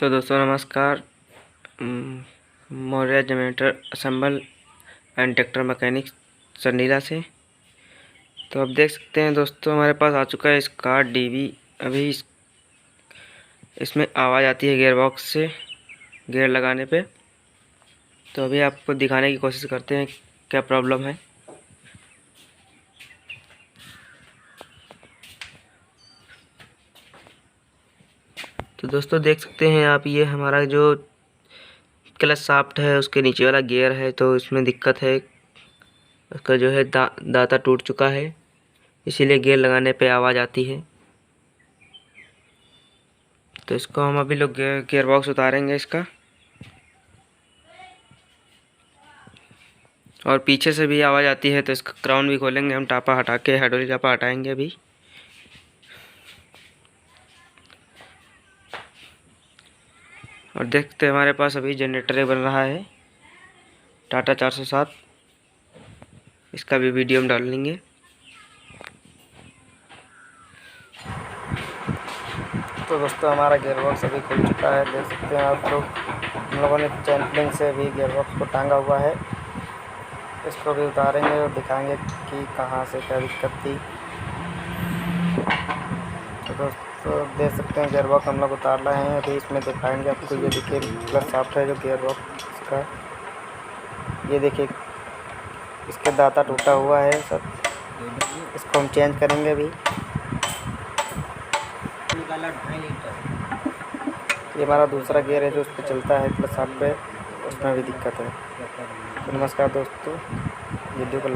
तो दोस्तों नमस्कार। Maurya generator assemble and tractor mechanic Sandila से। तो अब देख सकते हैं दोस्तों, हमारे पास आ चुका है स्कार्ट डीवी। अभी इसमें आवाज़ आती है गियर बॉक्स से गियर लगाने पे। तो अभी आपको दिखाने की कोशिश करते हैं क्या प्रॉब्लम है। तो दोस्तों देख सकते हैं आप, ये हमारा जो क्लच शाफ्ट है उसके नीचे वाला गियर है, तो इसमें दिक्कत है। उसका जो है दाता टूट चुका है, इसीलिए गियर लगाने पे आवाज़ आती है। तो इसको हम अभी लोग गियर बॉक्स उतारेंगे इसका, और पीछे से भी आवाज़ आती है तो इसका क्राउन भी खोलेंगे हम। टापा हटा के हाइड्रोलिक टापा हटाएंगे अभी। और देखते हैं हमारे पास अभी जनरेटर बन रहा है टाटा 407। इसका भी वीडियो हम डाल लेंगे। तो दोस्तों हमारा गियर बॉक्स अभी खुल चुका है, देख सकते हैं आप लोग। हम लोगों ने चैन प्लिंग से भी गियर बॉक्स को टांगा हुआ है। इसको भी उतारेंगे और दिखाएंगे कि कहाँ से क्या दिक्कत थी। तो दोस्तों देख सकते हैं गियर बॉक्स हम लोग उतार रहे हैं अभी। इसमें दिखाएंगे आपको, ये देखिए क्लच शाफ्ट है जो गियर बॉक्स का, ये देखिए इसका दाता टूटा हुआ है सब। इसको हम चेंज करेंगे अभी। ये हमारा दूसरा गियर है जो उस पर चलता है क्लच शाफ्ट पे, उसमें भी दिक्कत है। तो नमस्कार दोस्तों, वीडियो को